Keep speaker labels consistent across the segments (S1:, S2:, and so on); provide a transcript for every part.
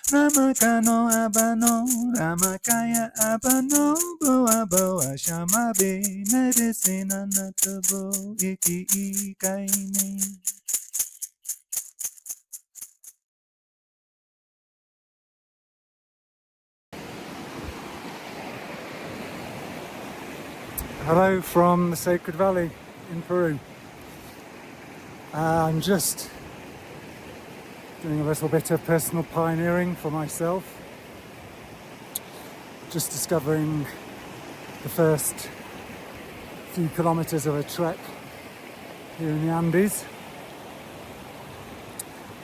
S1: Ramakano abano, Ramakaya abano, boa boa shamabe, medicine anatabo, iki ikaine. Hello from the Sacred Valley in Peru. I'm just doing a little bit of personal pioneering for myself. Just discovering the first few kilometers of a trek here in the Andes.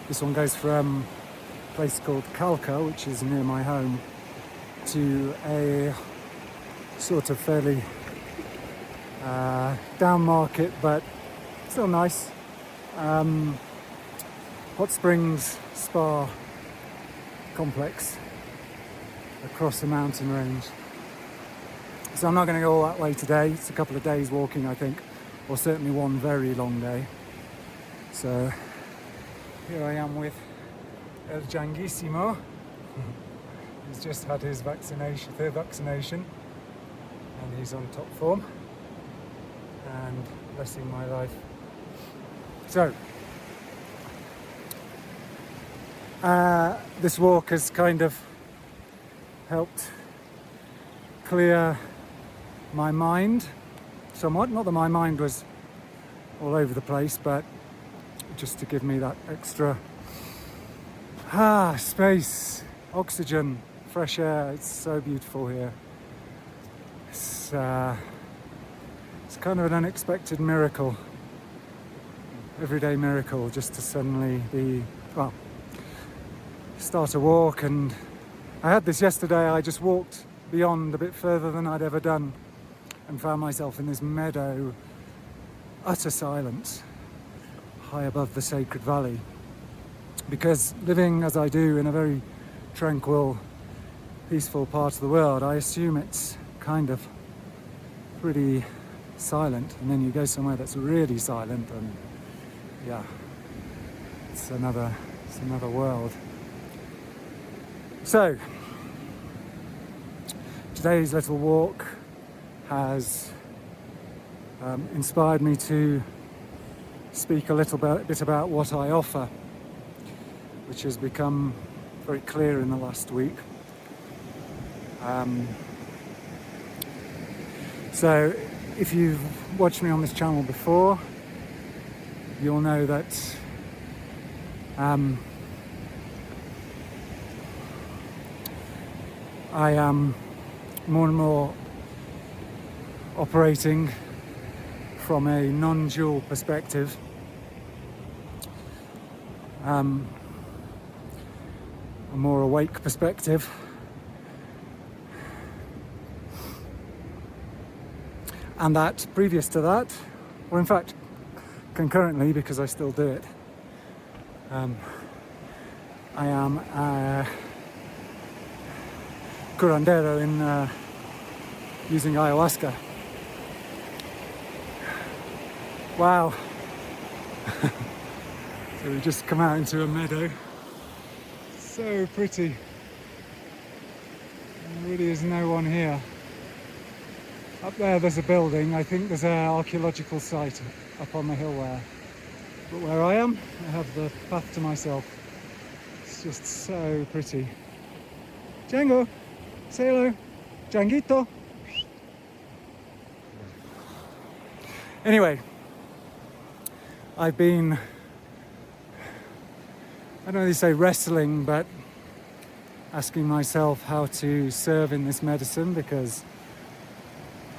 S1: This one goes from a place called Calca, which is near my home, to a sort of fairly down market, but still nice. Hot Springs Spa complex across the mountain range. So I'm not going to go all that way today. It's a couple of days walking, I think, or certainly one very long day. So here I am with El Djanguissimo. He's just had his third vaccination, and he's on top form and blessing my life. So this walk has kind of helped clear my mind somewhat. Not that my mind was all over the place, but just to give me that extra space, oxygen, fresh air. It's so beautiful here. It's kind of an unexpected miracle, everyday miracle, just to suddenly start a walk. And I had this yesterday. I just walked beyond a bit further than I'd ever done and found myself in this meadow, utter silence, high above the Sacred Valley. Because living as I do in a very tranquil, peaceful part of the world, I assume it's kind of pretty silent, and then you go somewhere that's really silent, and it's another world. So today's little walk has inspired me to speak a little bit about what I offer, which has become very clear in the last week. So if you've watched me on this channel before, you'll know that I am more and more operating from a non-dual perspective. A more awake perspective. And that previous to that, or in fact concurrently, because I still do it, I am a curandero in using ayahuasca. Wow. So we just come out into a meadow. So pretty. There really is no one here. Up there's a building. I think there's an archaeological site up on the hill there. But where I am, I have the path to myself. It's just so pretty. Django, say hello. Djanguito. Anyway, I've been, I don't really say wrestling, but asking myself how to serve in this medicine, because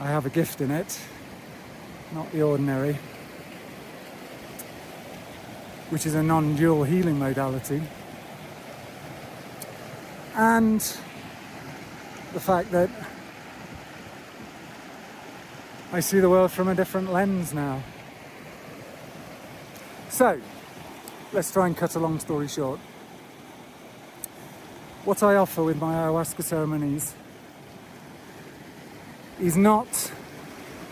S1: I have a gift in it, not the ordinary, which is a non-dual healing modality. And the fact that I see the world from a different lens now. So, let's try and cut a long story short. What I offer with my ayahuasca ceremonies is not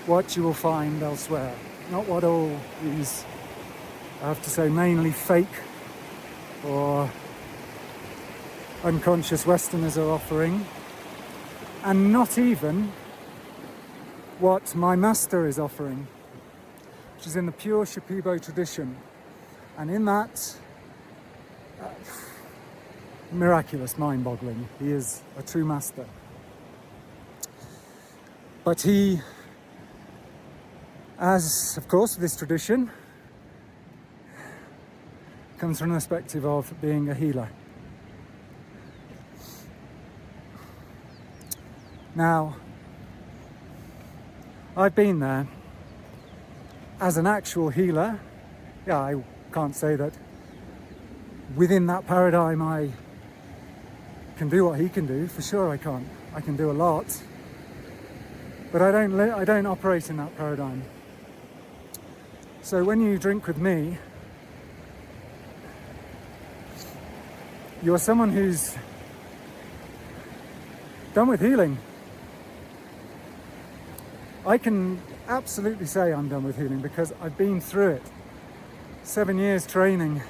S1: what you will find elsewhere. Not what all these, I have to say, mainly fake or unconscious Westerners are offering, and not even what my master is offering, which is in the pure Shipibo tradition. And in that, miraculous, mind-boggling. He is a true master. But he, as of course this tradition, comes from the perspective of being a healer. Now, I've been there as an actual healer. Yeah, I can't say that within that paradigm I can do what he can do. For sure I can't. I can do a lot. But I don't operate in that paradigm. So when you drink with me, you're someone who's done with healing. I can absolutely say I'm done with healing because I've been through it. 7 years training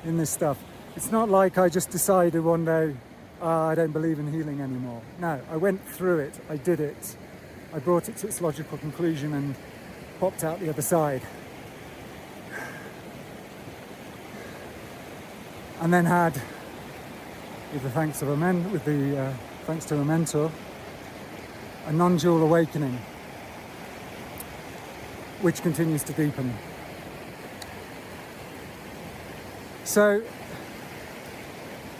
S1: in this stuff. It's not like I just decided one day, I don't believe in healing anymore. No, I went through it, I did it. I brought it to its logical conclusion and popped out the other side. And then had, with the thanks to a mentor, a non-dual awakening, which continues to deepen. So,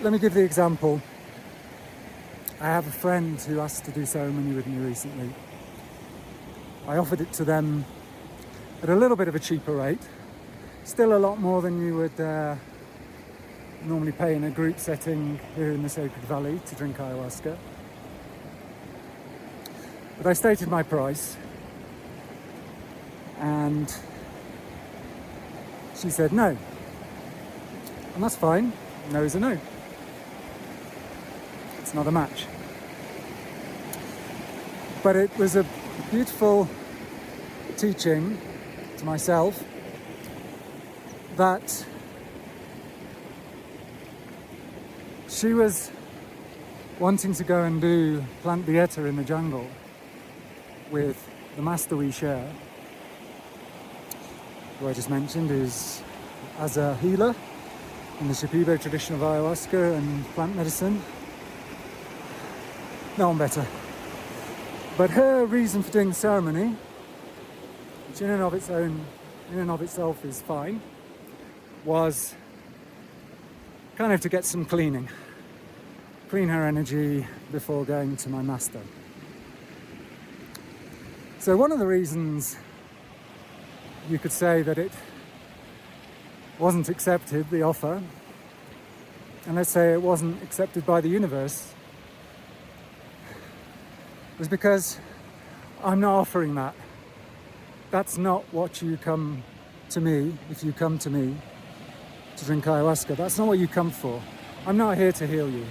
S1: let me give the example. I have a friend who asked to do ceremony with me recently. I offered it to them at a little bit of a cheaper rate, still a lot more than you would normally pay in a group setting here in the Sacred Valley to drink ayahuasca. But I stated my price, and she said no. And that's fine. No is a no. It's not a match. But it was a beautiful teaching to myself that she was wanting to go and do plant dieta in the jungle with the master we share, who I just mentioned is as a healer in the Shipibo tradition of ayahuasca and plant medicine. No one better. But her reason for doing the ceremony, which in and of itself is fine, was kind of to get some clean her energy before going to my master. So one of the reasons you could say that it wasn't accepted, the offer, and let's say it wasn't accepted by the universe, was because I'm not offering that. That's not what you come to me, if you come to me to drink ayahuasca. That's not what you come for. I'm not here to heal you.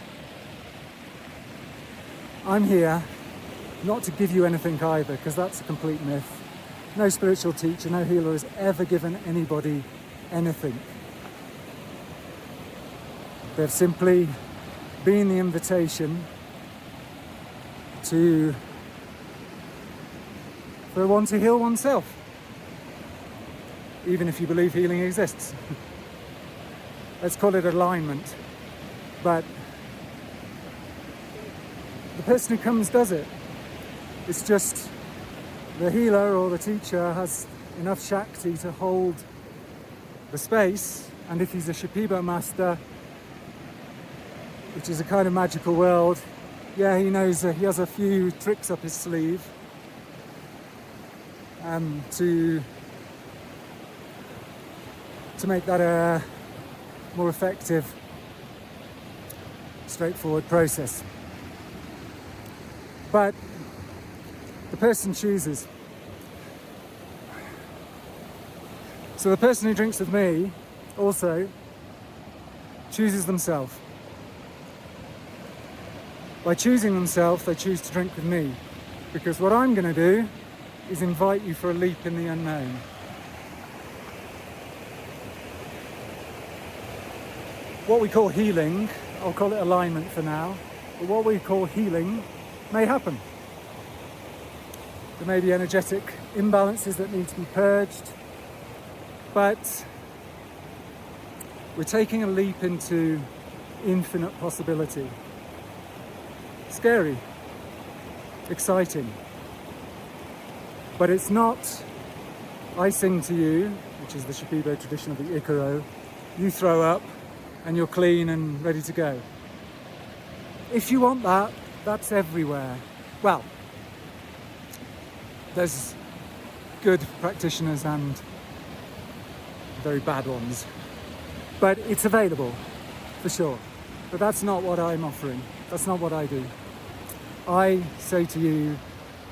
S1: I'm here not to give you anything either, because that's a complete myth. No spiritual teacher, no healer has ever given anybody anything. They've simply been the invitation for one to heal oneself, even if you believe healing exists. Let's call it alignment. But the person who comes does it. It's just the healer or the teacher has enough Shakti to hold the space, and if he's a Shipibo master, which is a kind of magical world, yeah, he knows he has a few tricks up his sleeve to make that a more effective, straightforward process. But the person chooses. So the person who drinks with me also chooses themselves. By choosing themselves, they choose to drink with me. because what I'm going to do is invite you for a leap in the unknown. What we call healing, I'll call it alignment for now, but what we call healing may happen. There may be energetic imbalances that need to be purged, but we're taking a leap into infinite possibility. Scary, exciting, but it's not I sing to you, which is the Shipibo tradition of the Ikaro, you throw up and you're clean and ready to go. If you want that, that's everywhere. Well, there's good practitioners and very bad ones, but it's available for sure. But that's not what I'm offering. That's not what I do. I say to you,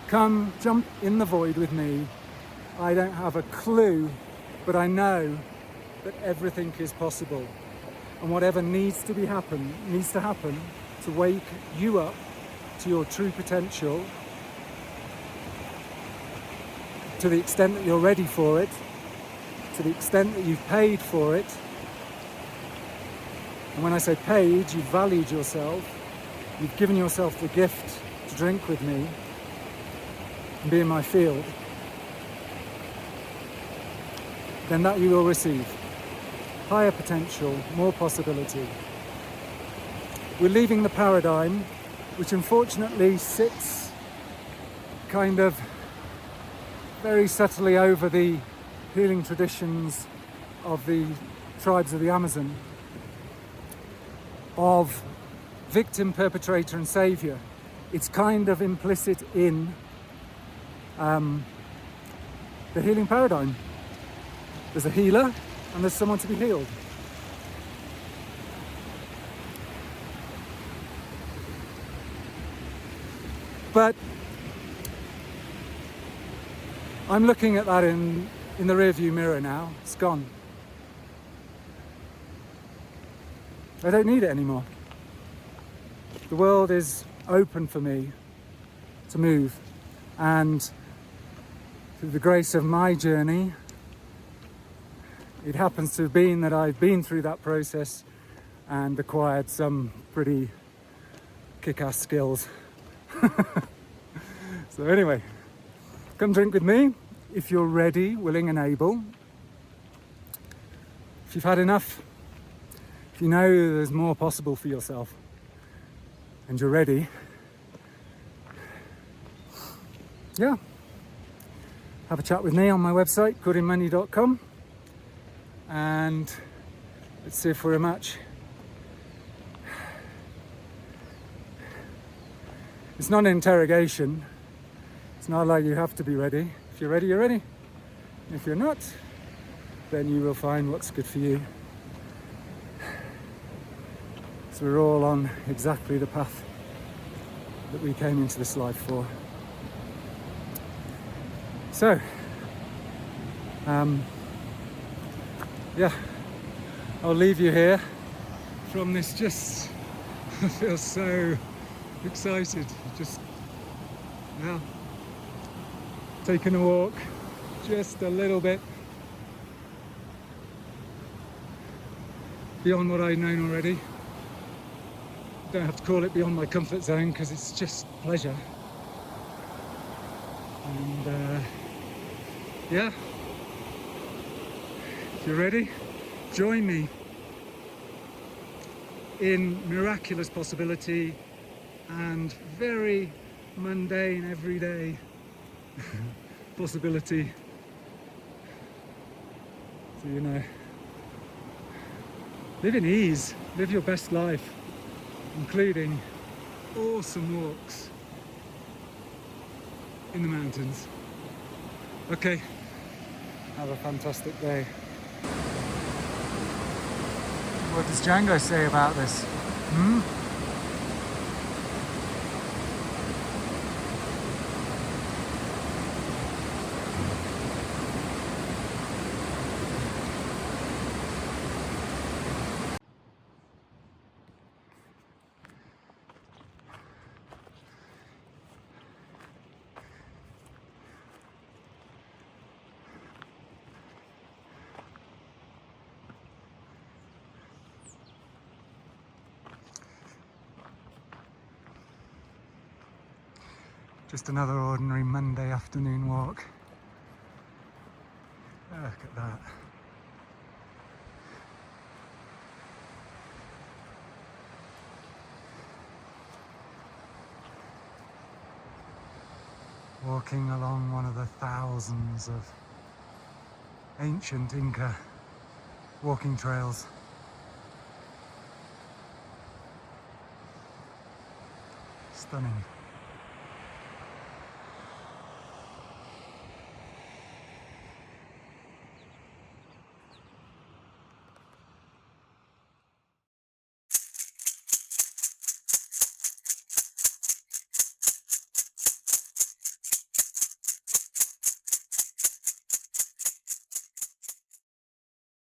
S1: come jump in the void with me. I don't have a clue, but I know that everything is possible. And whatever needs to happen to wake you up to your true potential, to the extent that you're ready for it, to the extent that you've paid for it. And when I say paid, you've valued yourself, you've given yourself the gift to drink with me and be in my field, then that you will receive. Higher potential, more possibility. We're leaving the paradigm, which unfortunately sits kind of very subtly over the healing traditions of the tribes of the Amazon, of victim, perpetrator and saviour. It's kind of implicit in the healing paradigm. There's a healer and there's someone to be healed. But I'm looking at that in the rearview mirror now. It's gone. I don't need it anymore. The world is open for me to move, and through the grace of my journey, it happens to have been that I've been through that process and acquired some pretty kick-ass skills. So anyway, come drink with me if you're ready, willing and able. If you've had enough, if you know there's more possible for yourself and you're ready, yeah, have a chat with me on my website, korinmeni.com, and let's see if we're a match. It's not an interrogation. It's not like you have to be ready. If you're ready, you're ready. If you're not, then you will find what's good for you. So we're all on exactly the path that we came into this life for. So, yeah, I'll leave you here from this. Just, I feel so excited. Just now, taking a walk, just a little bit beyond what I'd known already. Don't have to call it beyond my comfort zone because it's just pleasure. And yeah, if you're ready, join me in miraculous possibility and very mundane, everyday possibility. So, you know, live in ease, live your best life, including awesome walks in the mountains. Okay, have a fantastic day. What does Django say about this? Just another ordinary Monday afternoon walk. Look at that. Walking along one of the thousands of ancient Inca walking trails. Stunning.